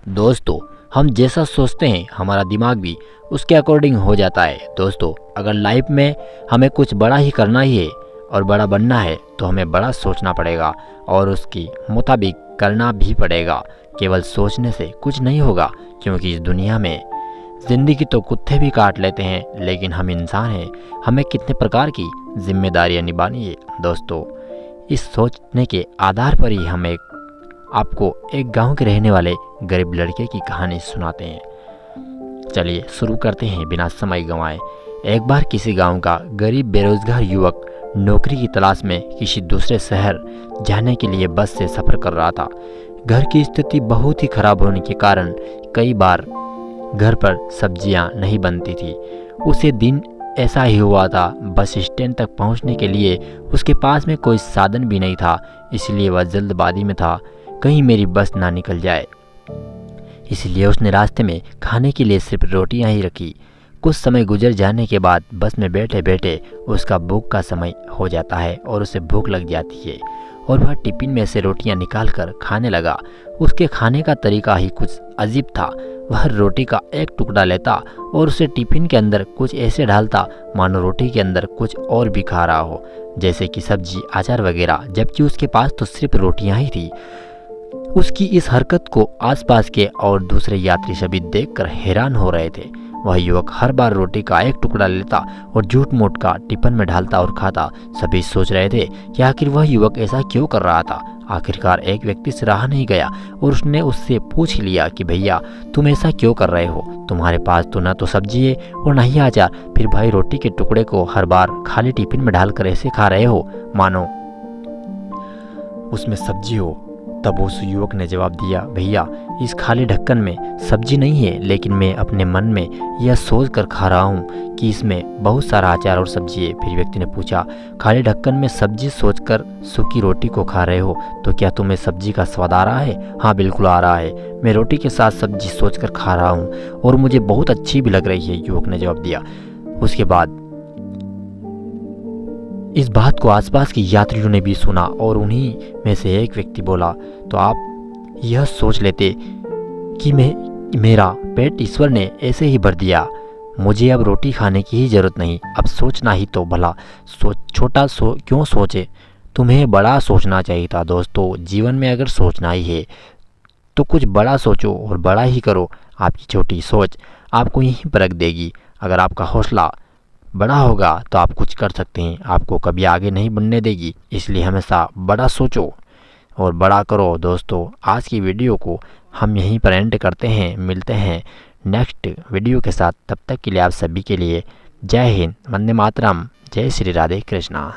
दोस्तों, हम जैसा सोचते हैं हमारा दिमाग भी उसके अकॉर्डिंग हो जाता है। दोस्तों, अगर लाइफ में हमें कुछ बड़ा ही करना ही है और बड़ा बनना है तो हमें बड़ा सोचना पड़ेगा और उसकी मुताबिक करना भी पड़ेगा। केवल सोचने से कुछ नहीं होगा, क्योंकि इस दुनिया में ज़िंदगी तो कुत्ते भी काट लेते हैं, लेकिन हम इंसान हैं, हमें कितने प्रकार की जिम्मेदारियां निभानी है। दोस्तों, इस सोचने के आधार पर ही हम आपको एक गांव के रहने वाले गरीब लड़के की कहानी सुनाते हैं। चलिए शुरू करते हैं बिना समय गंवाए। एक बार किसी गांव का गरीब बेरोजगार युवक नौकरी की तलाश में किसी दूसरे शहर जाने के लिए बस से सफ़र कर रहा था। घर की स्थिति बहुत ही खराब होने के कारण कई बार घर पर सब्जियां नहीं बनती थी। उसे दिन ऐसा ही हुआ था, बस स्टैंड तक पहुंचने के लिए उसके पास में कोई साधन भी नहीं था, इसलिए वह जल्दबाजी में था, कहीं मेरी बस ना निकल जाए। इसलिए उसने रास्ते में खाने के लिए सिर्फ रोटियां ही रखी। कुछ समय गुजर जाने के बाद बस में बैठे बैठे उसका भूख का समय हो जाता है और उसे भूख लग जाती है और वह टिफिन में से रोटियां निकालकर खाने लगा। उसके खाने का तरीका ही कुछ अजीब था। वह रोटी का एक टुकड़ा लेता और उसे टिफिन के अंदर कुछ ऐसे डालता मानो रोटी के अंदर कुछ और भी खा रहा हो, जैसे कि सब्जी, अचार वगैरह, जबकि उसके पास तो सिर्फ रोटियां ही थी। उसकी इस हरकत को आसपास के और दूसरे यात्री सभी देखकर हैरान हो रहे थे। वह युवक हर बार रोटी का एक टुकड़ा लेता और झूठ मूठ का टिफिन में डालता और खाता। सभी सोच रहे थे कि आखिर वह युवक ऐसा क्यों कर रहा था। आखिरकार एक व्यक्ति से रहा नहीं गया और उसने उससे पूछ लिया कि भैया, तुम ऐसा क्यों कर रहे हो? तुम्हारे पास तो ना तो सब्जी है और ना ही अचार, फिर भाई रोटी के टुकड़े को हर बार खाली टिफिन में डालकर ऐसे खा रहे हो मानो उसमें सब्जी हो। तब उस युवक ने जवाब दिया, भैया, इस खाली ढक्कन में सब्जी नहीं है, लेकिन मैं अपने मन में यह सोच कर खा रहा हूँ कि इसमें बहुत सारा अचार और सब्जी है। फिर व्यक्ति ने पूछा, खाली ढक्कन में सब्जी सोचकर सूखी रोटी को खा रहे हो, तो क्या तुम्हें सब्जी का स्वाद आ रहा है? हाँ, बिल्कुल आ रहा है। मैं रोटी के साथ सब्जी सोचकर खा रहा हूँ और मुझे बहुत अच्छी भी लग रही है, युवक ने जवाब दिया। उसके बाद इस बात को आसपास के यात्रियों ने भी सुना और उन्हीं में से एक व्यक्ति बोला, तो आप यह सोच लेते कि मेरा पेट ईश्वर ने ऐसे ही भर दिया, मुझे अब रोटी खाने की ही जरूरत नहीं। अब सोचना ही तो भला क्यों सोचे? तुम्हें बड़ा सोचना चाहिए था। दोस्तों, जीवन में अगर सोचना ही है तो कुछ बड़ा सोचो और बड़ा ही करो। आपकी छोटी सोच आपको यहीं पर रख देगी। अगर आपका हौसला बड़ा होगा तो आप कुछ कर सकते हैं, आपको कभी आगे नहीं बढ़ने देगी। इसलिए हमेशा बड़ा सोचो और बड़ा करो। दोस्तों, आज की वीडियो को हम यहीं पर एंड करते हैं। मिलते हैं नेक्स्ट वीडियो के साथ। तब तक के लिए आप सभी के लिए जय हिंद, वंदे मातरम, जय श्री राधे कृष्णा।